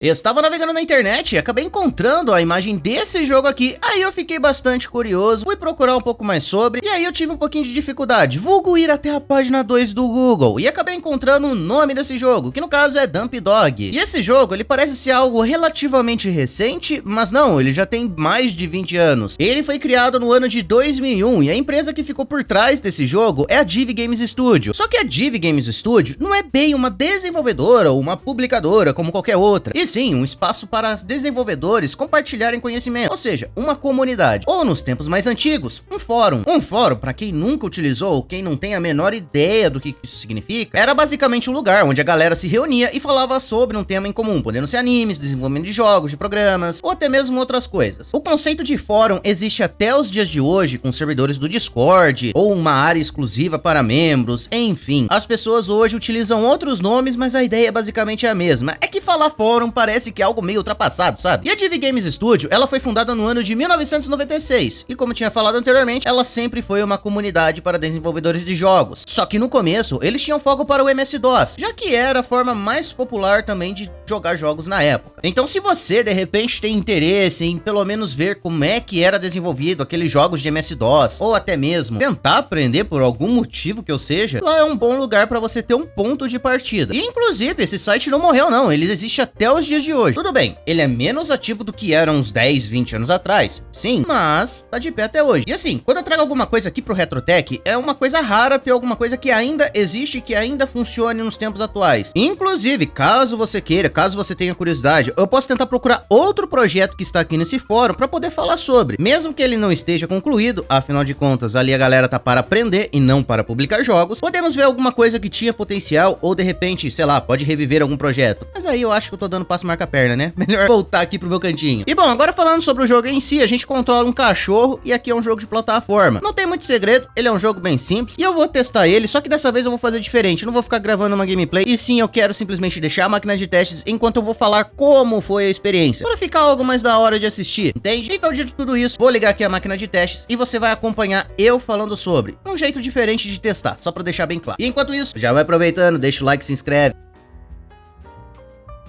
Estava navegando na internet e acabei encontrando a imagem desse jogo aqui, aí eu fiquei bastante curioso, fui procurar um pouco mais sobre, e aí eu tive um pouquinho de dificuldade, vulgo ir até a página 2 do Google, e acabei encontrando o nome desse jogo, que no caso é Dump Dog. E esse jogo, ele parece ser algo relativamente recente, mas não, ele já tem mais de 20 anos. Ele foi criado no ano de 2001, e a empresa que ficou por trás desse jogo é a Divi Games Studio. Só que a Divi Games Studio não é bem uma desenvolvedora ou uma publicadora como qualquer outra, e sim, um espaço para desenvolvedores compartilharem conhecimento, ou seja, uma comunidade, ou nos tempos mais antigos, um fórum. Um fórum, para quem nunca utilizou ou quem não tem a menor ideia do que isso significa, era basicamente um lugar onde a galera se reunia e falava sobre um tema em comum, podendo ser animes, desenvolvimento de jogos, de programas, ou até mesmo outras coisas. O conceito de fórum existe até os dias de hoje, com servidores do Discord, ou uma área exclusiva para membros, enfim. As pessoas hoje utilizam outros nomes, mas a ideia basicamente é a mesma. É que falar fórum parece que é algo meio ultrapassado, sabe? E a Divi Games Studio, ela foi fundada no ano de 1996, e como tinha falado anteriormente, ela sempre foi uma comunidade para desenvolvedores de jogos. Só que no começo, eles tinham foco para o MS-DOS, já que era a forma mais popular também de jogar jogos na época. Então se você, de repente, tem interesse em pelo menos ver como é que era desenvolvido aqueles jogos de MS-DOS, ou até mesmo tentar aprender por algum motivo que eu seja, lá é um bom lugar para você ter um ponto de partida. E inclusive, esse site não morreu não, ele existe até os dias de hoje. Tudo bem, ele é menos ativo do que era uns 10, 20 anos atrás, sim, mas tá de pé até hoje. E assim, quando eu trago alguma coisa aqui pro Retrotech, é uma coisa rara ter alguma coisa que ainda existe e que ainda funcione nos tempos atuais. Inclusive, caso você queira, caso você tenha curiosidade, eu posso tentar procurar outro projeto que está aqui nesse fórum para poder falar sobre, mesmo que ele não esteja concluído, afinal de contas, ali a galera tá para aprender e não para publicar jogos. Podemos ver alguma coisa que tinha potencial ou de repente, sei lá, pode reviver algum projeto. Mas aí eu acho que eu tô dando passo marca perna, né? Melhor voltar aqui pro meu cantinho. E bom, agora falando sobre o jogo em si, a gente controla um cachorro e aqui é um jogo de plataforma. Não tem muito segredo, ele é um jogo bem simples e eu vou testar ele, só que dessa vez eu vou fazer diferente, eu não vou ficar gravando uma gameplay, e sim, eu quero simplesmente deixar a máquina de testes enquanto eu vou falar como foi a experiência, para ficar algo mais da hora de assistir, entende? Então, dito tudo isso, vou ligar aqui a máquina de testes e você vai acompanhar eu falando sobre um jeito diferente de testar, só para deixar bem claro. E enquanto isso, já vai aproveitando, deixa o like, se inscreve.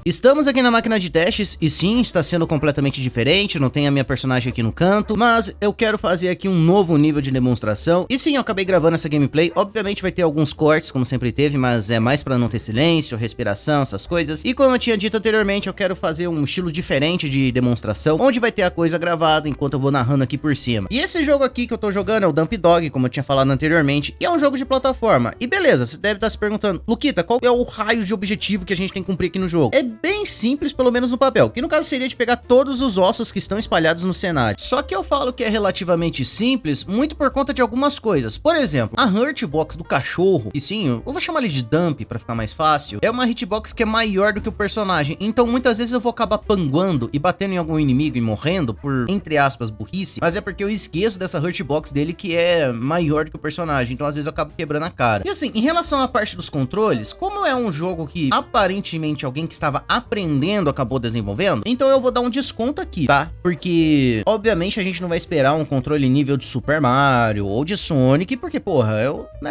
Estamos aqui na máquina de testes, e sim, está sendo completamente diferente, não tem a minha personagem aqui no canto, mas eu quero fazer aqui um novo nível de demonstração, e sim, eu acabei gravando essa gameplay, obviamente vai ter alguns cortes, como sempre teve, mas é mais para não ter silêncio, respiração, essas coisas, e como eu tinha dito anteriormente, eu quero fazer um estilo diferente de demonstração, onde vai ter a coisa gravada, enquanto eu vou narrando aqui por cima. E esse jogo aqui que eu tô jogando é o Dump Dog, como eu tinha falado anteriormente, e é um jogo de plataforma, e beleza, você deve estar se perguntando, Luquita, qual é o raio de objetivo que a gente tem que cumprir aqui no jogo? É bem simples, pelo menos no papel, que no caso seria de pegar todos os ossos que estão espalhados no cenário. Só que eu falo que é relativamente simples, muito por conta de algumas coisas. Por exemplo, a hitbox do cachorro, e sim, eu vou chamar ele de dump para ficar mais fácil, é uma hitbox que é maior do que o personagem, então muitas vezes eu vou acabar panguando e batendo em algum inimigo e morrendo por, entre aspas, burrice, mas é porque eu esqueço dessa hitbox dele que é maior do que o personagem, então às vezes eu acabo quebrando a cara. E assim, em relação à parte dos controles, como é um jogo que aparentemente alguém que estava aprendendo acabou desenvolvendo, então eu vou dar um desconto aqui, tá? Porque, obviamente, a gente não vai esperar um controle nível de Super Mario ou de Sonic, porque, porra,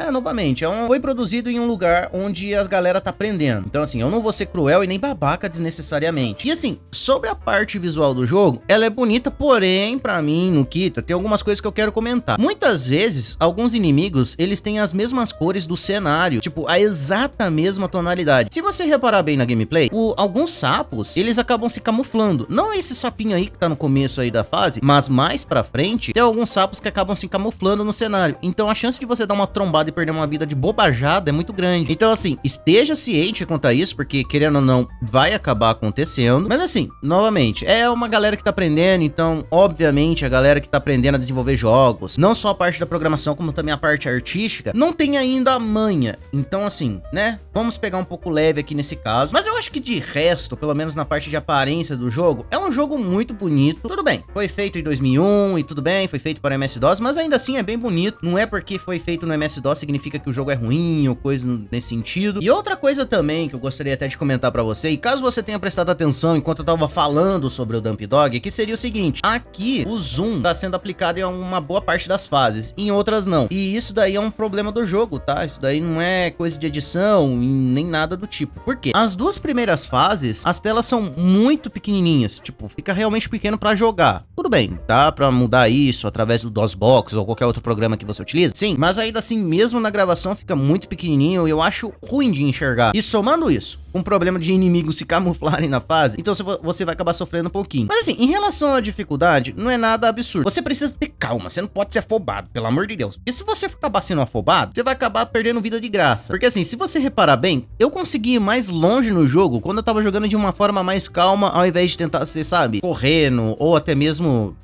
novamente, foi produzido em um lugar onde as galera tá aprendendo. Então, assim, eu não vou ser cruel e nem babaca desnecessariamente. E, assim, sobre a parte visual do jogo, ela é bonita, porém, pra mim, no Kita, tem algumas coisas que eu quero comentar. Muitas vezes, alguns inimigos, eles têm as mesmas cores do cenário, tipo, a exata mesma tonalidade. Se você reparar bem na gameplay, alguns sapos, eles acabam se camuflando. Não esse sapinho aí que tá no começo aí da fase, mas mais pra frente, tem alguns sapos que acabam se camuflando no cenário. Então a chance de você dar uma trombada e perder uma vida de bobajada é muito grande. Então assim, esteja ciente quanto a isso, porque querendo ou não, vai acabar acontecendo. Mas assim, novamente, é uma galera que tá aprendendo, então obviamente a galera que tá aprendendo a desenvolver jogos, não só a parte da programação, como também a parte artística, não tem ainda a manha. Então assim, né, vamos pegar um pouco leve aqui nesse caso. Mas eu acho que de resto, pelo menos na parte de aparência do jogo, é um jogo muito bonito. Tudo bem, foi feito em 2001 e tudo bem, foi feito para MS-DOS, mas ainda assim é bem bonito. Não é porque foi feito no MS-DOS significa que o jogo é ruim ou coisa nesse sentido. E outra coisa também que eu gostaria até de comentar para você, e caso você tenha prestado atenção enquanto eu tava falando sobre o Dump Dog, que seria o seguinte: aqui o zoom tá sendo aplicado em uma boa parte das fases, em outras não. E isso daí é um problema do jogo, tá? Isso daí não é coisa de edição e nem nada do tipo. Por quê? As duas primeiras fases fases, as telas são muito pequenininhas, tipo, fica realmente pequeno pra jogar. Tudo bem, dá pra mudar isso através do DOSBox ou qualquer outro programa que você utiliza, sim, mas ainda assim, mesmo na gravação fica muito pequenininho e eu acho ruim de enxergar. E somando isso, um problema de inimigos se camuflarem na fase, então você vai acabar sofrendo um pouquinho. Mas assim, em relação à dificuldade, não é nada absurdo. Você precisa ter calma, você não pode ser afobado, pelo amor de Deus. E se você acabar sendo afobado, você vai acabar perdendo vida de graça. Porque assim, se você reparar bem, eu consegui ir mais longe no jogo quando eu tava jogando de uma forma mais calma, ao invés de tentar ser, sabe, correndo, ou até mesmo,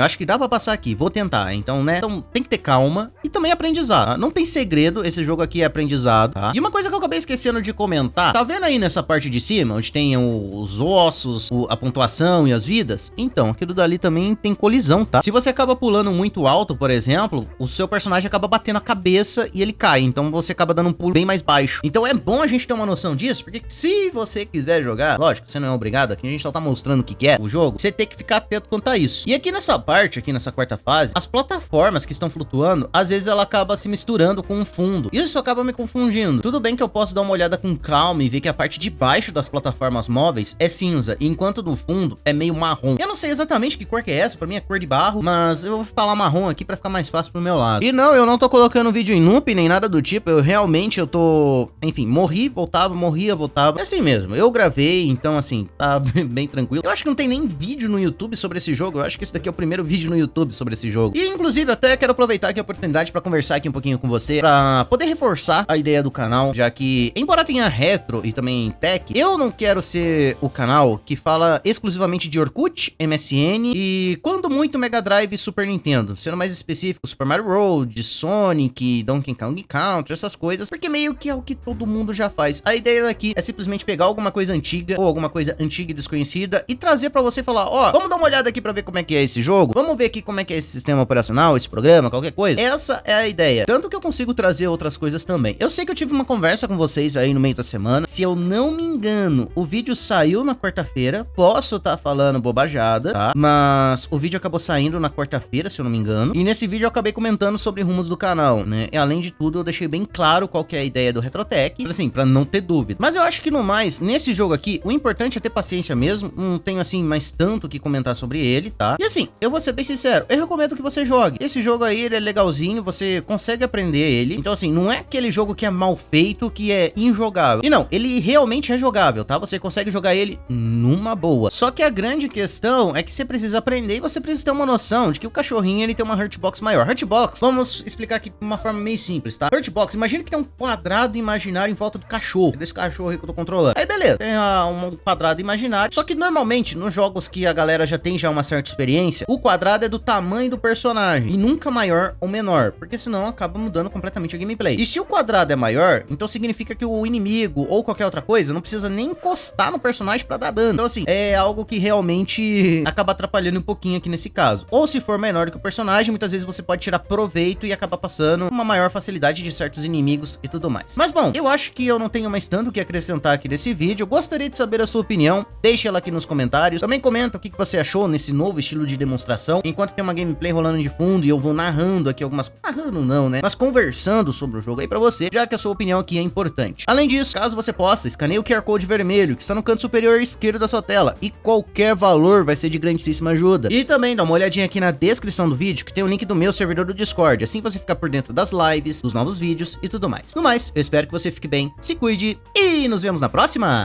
acho que dá pra passar aqui, vou tentar. Então, né, então tem que ter calma e também aprendizado, tá? Não tem segredo, esse jogo aqui é aprendizado, tá? E uma coisa que eu acabei esquecendo de comentar, tá vendo aí nessa parte de cima, onde tem os ossos, a pontuação e as vidas? Então, aquilo dali também tem colisão, tá? Se você acaba pulando muito alto, por exemplo, o seu personagem acaba batendo a cabeça e ele cai, então você acaba dando um pulo bem mais baixo. Então é bom a gente ter uma noção disso, porque se você quiser jogar, lógico, você não é obrigado, aqui a gente só tá mostrando o que é o jogo, você tem que ficar atento quanto a isso. E aqui nessa parte, aqui nessa quarta fase, as plataformas que estão flutuando, às vezes ela acaba se misturando com o fundo. Isso acaba me confundindo. Tudo bem que eu posso dar uma olhada com calma e ver que a parte de baixo das plataformas móveis é cinza, enquanto do fundo é meio marrom. Eu não sei exatamente que cor que é essa, pra mim é cor de barro, mas eu vou falar marrom aqui pra ficar mais fácil pro meu lado. E não, eu não tô colocando vídeo em loop nem nada do tipo, eu tô, enfim, morri, voltava, morria, voltava. É assim mesmo, eu gravei, então assim, tá bem tranquilo. Eu acho que não tem nem vídeo no YouTube sobre esse jogo, eu acho que esse daqui é o primeiro vídeo no YouTube sobre esse jogo. E inclusive até quero aproveitar aqui a oportunidade pra conversar aqui um pouquinho com você, pra poder reforçar a ideia do canal, já que, embora tenha retro e também tech, eu não quero ser o canal que fala exclusivamente de Orkut, MSN e, quando muito, Mega Drive e Super Nintendo. Sendo mais específico, Super Mario World, Sonic, Donkey Kong Country, essas coisas, porque meio que é o que todo mundo já faz. A ideia daqui é simplesmente pegar alguma coisa antiga ou alguma coisa antiga e desconhecida e trazer pra você falar, ó, vamos dar uma olhada aqui pra ver como é que é esse jogo, vamos ver aqui como é que é esse sistema operacional, esse programa, qualquer coisa. Essa é a ideia. Tanto que eu consigo trazer outras coisas também. Eu sei que eu tive uma conversa com vocês aí no meio da semana. Se eu não me engano, o vídeo saiu na quarta-feira. Posso estar falando bobajada, tá? Mas o vídeo acabou saindo na quarta-feira, se eu não me engano. E nesse vídeo eu acabei comentando sobre rumos do canal, né? E além de tudo, eu deixei bem claro qual que é a ideia do Retrotech, assim, pra não ter dúvida. Mas eu acho que no mais, nesse jogo aqui, o importante é ter paciência mesmo. Não tenho, assim, mais tanto o que comentar sobre ele, tá? E assim, eu vou ser bem sincero, eu recomendo que você jogue. Esse jogo aí, ele é legalzinho, você consegue aprender ele. Então assim, não é aquele jogo que é mal feito, que é injogável. E não, ele realmente é jogável, tá? Você consegue jogar ele numa boa. Só que a grande questão é que você precisa aprender e você precisa ter uma noção de que o cachorrinho, ele tem uma Hurtbox maior. Hurtbox, vamos explicar aqui de uma forma meio simples, tá? Hurtbox, imagina que tem um quadrado imaginário em volta do cachorro, desse cachorro aí que eu tô controlando. Aí beleza, tem um quadrado imaginário, só que normalmente nos jogos que a galera já tem uma certa experiência, o quadrado é do tamanho do personagem e nunca maior ou menor, porque senão acaba mudando completamente a gameplay. E se o quadrado é maior, então significa que o inimigo ou qualquer outra coisa não precisa nem encostar no personagem pra dar dano. Então assim, é algo que realmente acaba atrapalhando um pouquinho aqui nesse caso. Ou se for menor que o personagem, muitas vezes você pode tirar proveito e acabar passando uma maior facilidade de certos inimigos e tudo mais. Mas bom, eu acho que eu não tenho mais tanto o que acrescentar aqui nesse vídeo. Gostaria de saber a sua opinião, deixe ela aqui nos comentários. Também comenta o que você achou nesse novo estilo de demonstração, enquanto tem uma gameplay rolando de fundo e eu vou narrando aqui algumas... Narrando não, né? Mas conversando sobre o jogo aí pra você, já que a sua opinião aqui é importante. Além disso, caso você possa, escaneie o QR Code vermelho que está no canto superior esquerdo da sua tela e qualquer valor vai ser de grandíssima ajuda. E também dá uma olhadinha aqui na descrição do vídeo que tem o link do meu servidor do Discord, assim você fica por dentro das lives, dos novos vídeos e tudo mais. No mais, eu espero que você fique bem, se cuide e nos vemos na próxima!